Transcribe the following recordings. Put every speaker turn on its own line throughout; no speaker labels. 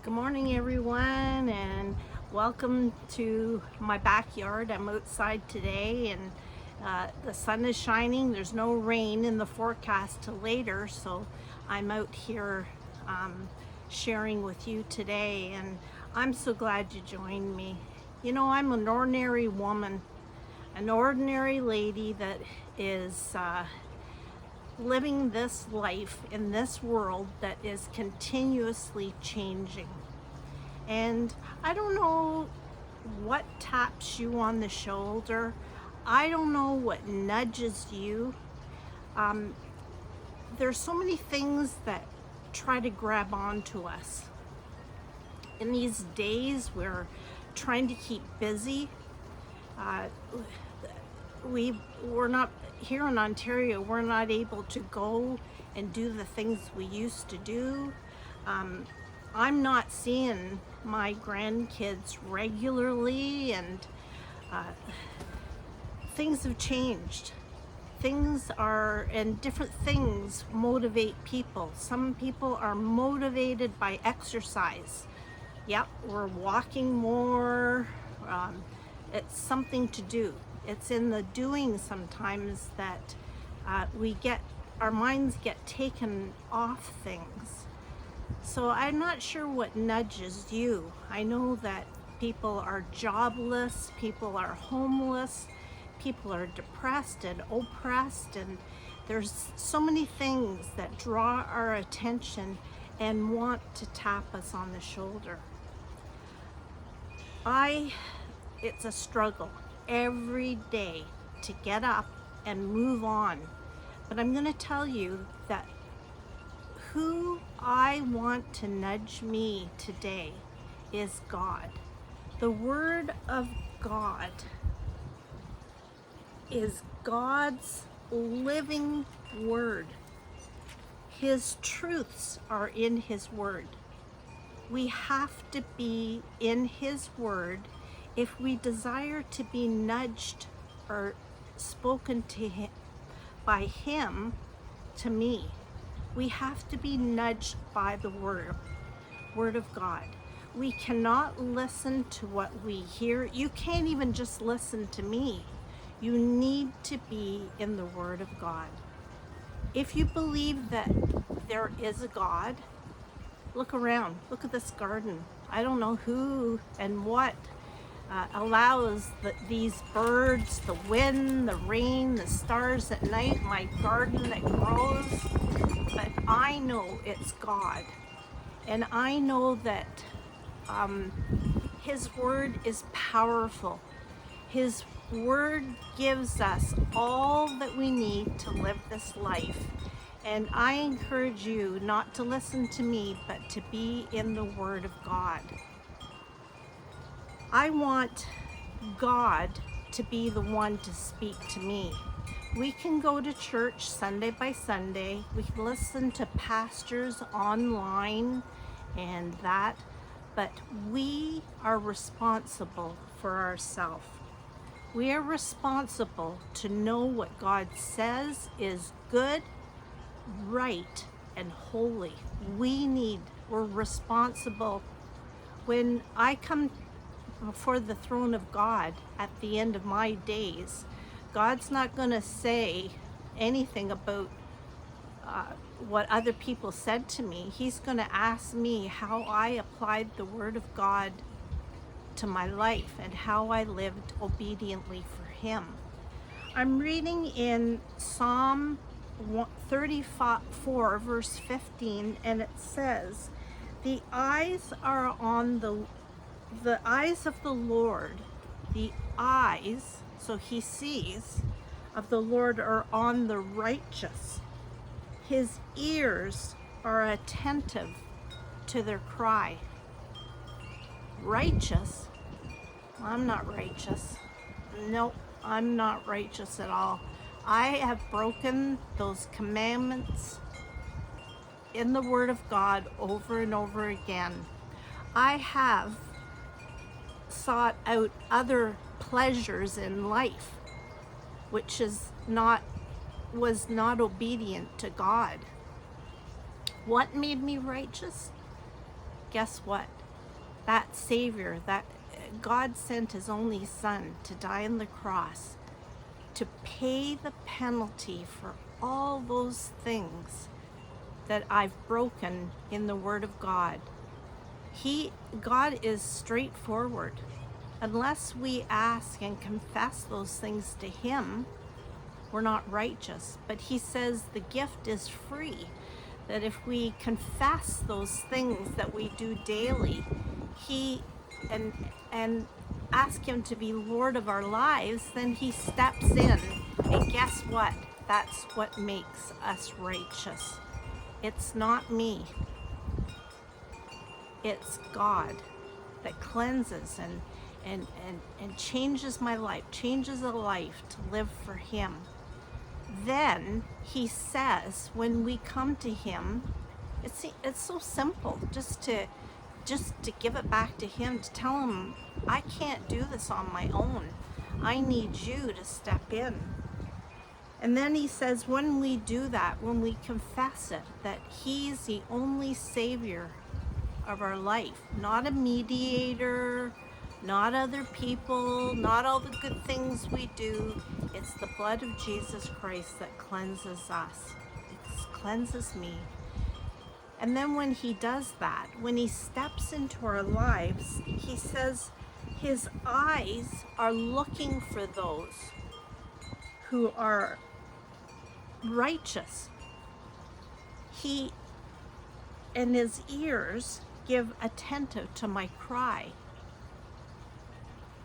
Good morning, everyone, and welcome to my backyard. I'm outside today, and the sun is shining. There's no rain in the forecast till later, so I'm out here sharing with you today, and I'm so glad you joined me. You know, I'm an ordinary woman, an ordinary lady that is living this life in this world that is continuously changing. And I don't know what taps you on the shoulder. I don't know what nudges you. Um, there's so many things that try to grab onto us. In these days, we're trying to keep busy. Uh, we're not here in Ontario. We're not able to go and do the things we used to do. I'm not seeing my grandkids regularly, and things have changed. And different things motivate people. Some people are motivated by exercise. Yep, we're walking more. It's something to do. It's in the doing sometimes that our minds get taken off things. So I'm not sure what nudges you. I know that people are jobless, people are homeless, people are depressed and oppressed, and there's so many things that draw our attention and want to tap us on the shoulder. It's a struggle every day to get up and move on. But I'm going to tell you that who I want to nudge me today is God. The Word of God is God's living Word. His truths are in His Word. We have to be in His Word if we desire to be nudged or spoken to Him by Him to me. We have to be nudged by the Word of God. We cannot listen to what we hear. You can't even just listen to me. You need to be in the Word of God. If you believe that there is a God, look around. Look at this garden. I don't know who and what allows these birds, the wind, the rain, the stars at night, my garden that grows. But I know it's God. And I know that His Word is powerful. His Word gives us all that we need to live this life. And I encourage you not to listen to me, but to be in the Word of God. I want God to be the one to speak to me. We can go to church Sunday by Sunday. We can listen to pastors online and that, but we are responsible for ourselves. We are responsible to know what God says is good, right, and holy. We're responsible. When I come before the throne of God at the end of my days, God's not going to say anything about what other people said to me. He's going to ask me how I applied the Word of God to my life and how I lived obediently for Him. I'm reading in Psalm 34, verse 15, and it says, "The eyes are on the eyes of the Lord, the eyes," so He sees, "of the Lord are on the righteous. His ears are attentive to their cry." Righteous? I'm not righteous. Nope, I'm not righteous at all. I have broken those commandments in the Word of God over and over again. I have sought out other pleasures in life, which was not obedient to God. What made me righteous? guess what? That Savior, that God sent his only Son to die on the cross to pay the penalty for all those things that I've broken in the Word of God. God is straightforward. Unless we ask and confess those things to him, we're not righteous. But he says the gift is free, that if we confess those things that we do daily, and ask him to be Lord of our lives, then he steps in. And guess what? That's what makes us righteous. It's not me. It's God that cleanses and changes my life, changes a life to live for him. Then he says, when we come to him, it's so simple, just to give it back to him, to tell him, I can't do this on my own. I need you to step in. And then he says, when we do that, when we confess it, that he's the only Savior of our life, not a mediator, not other people, not all the good things we do. It's the blood of Jesus Christ that cleanses us. It cleanses me. And then when he does that, when he steps into our lives, he says his eyes are looking for those who are righteous. He and his ears give attentive to my cry.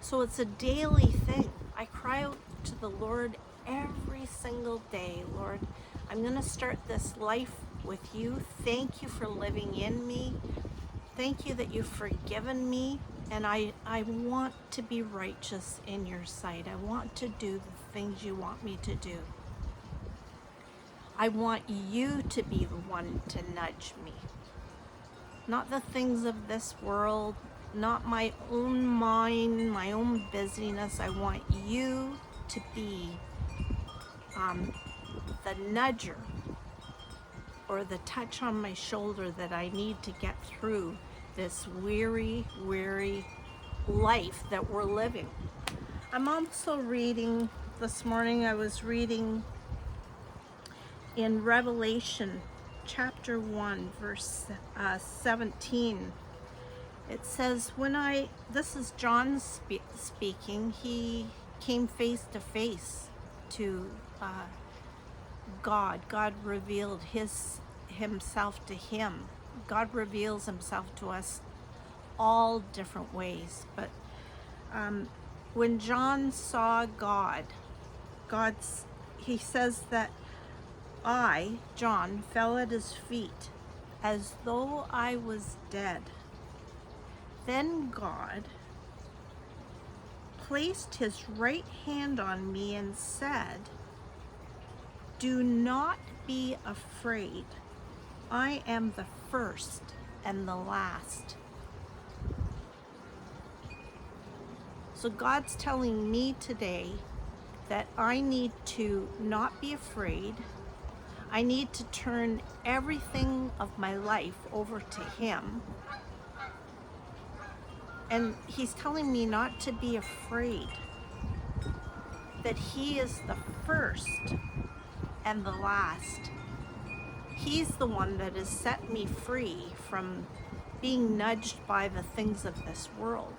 So it's a daily thing. I cry out to the Lord every single day. Lord, I'm going to start this life with you. Thank you for living in me. Thank you that you've forgiven me. And I want to be righteous in your sight. I want to do the things you want me to do. I want you to be the one to nudge me. Not the things of this world, not my own mind, my own busyness. I want you to be the nudger or the touch on my shoulder that I need to get through this weary life that we're living. I'm also reading, this morning I was reading in Revelation chapter 1, verse 17. It says, this is John speaking, he came face to face to God. God revealed himself to him. God reveals himself to us all different ways. But when John saw God, he says that I, John, fell at his feet as though I was dead. Then God placed his right hand on me and said, do not be afraid. I am the first and the last. So God's telling me today that I need to not be afraid. I need to turn everything of my life over to him. And he's telling me not to be afraid, that he is the first and the last. He's the one that has set me free from being nudged by the things of this world,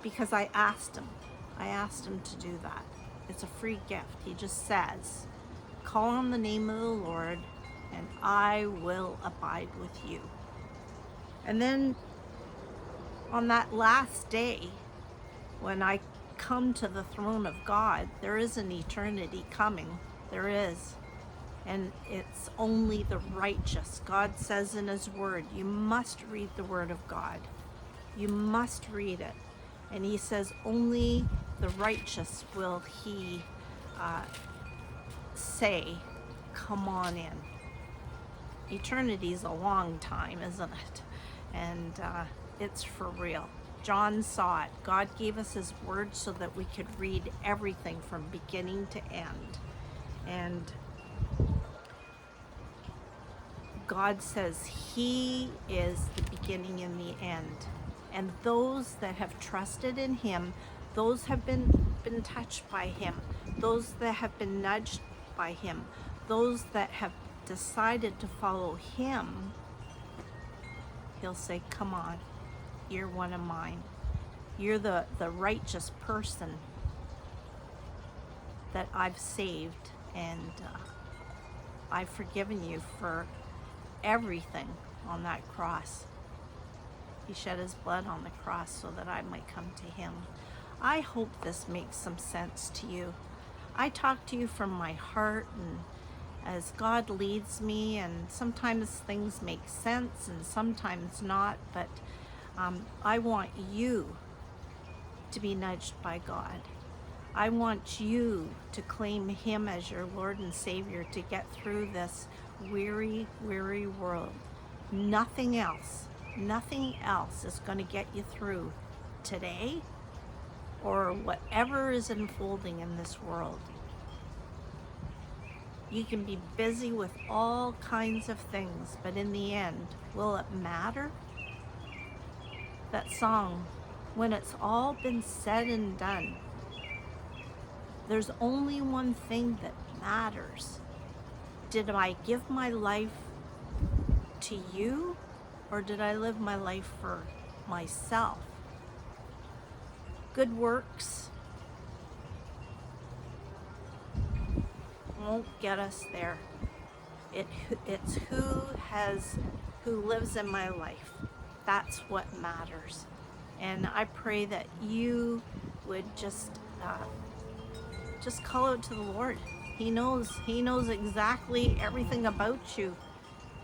because I asked him to do that. It's a free gift. He just says, call on the name of the Lord and I will abide with you. And then on that last day, when I come to the throne of God, there is an eternity coming. There is. And it's only the righteous. God says in his word, you must read the word of God. You must read it. And he says only the righteous will he say, come on in. Eternity's a long time, isn't it? And it's for real. John saw it. God gave us his word so that we could read everything from beginning to end. And God says he is the beginning and the end. And those that have trusted in him, those have been touched by him, those that have been nudged by him, those that have decided to follow him, he'll say, come on, you're one of mine. You're the righteous person that I've saved, and I've forgiven you for everything on that cross. He shed his blood on the cross so that I might come to him. I hope this makes some sense to you. I talk to you from my heart, and as God leads me, and sometimes things make sense and sometimes not, but I want you to be nudged by God. I want you to claim him as your Lord and Savior to get through this weary, weary world. Nothing else is going to get you through today or whatever is unfolding in this world. You can be busy with all kinds of things, but in the end, will it matter? That song, when it's all been said and done, there's only one thing that matters. Did I give my life to you, or did I live my life for myself? Good works won't get us there. It's who lives in my life. That's what matters. And I pray that you would just call out to the Lord. He knows exactly everything about you.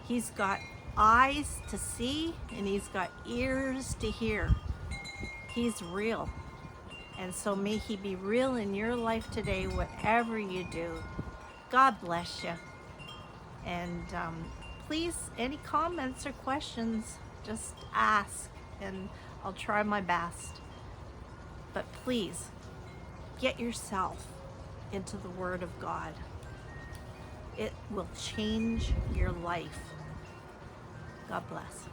He's got eyes to see and he's got ears to hear. He's real. And so may he be real in your life today, whatever you do. God bless you. And please, any comments or questions, just ask and I'll try my best. But please, get yourself into the Word of God. It will change your life. God bless.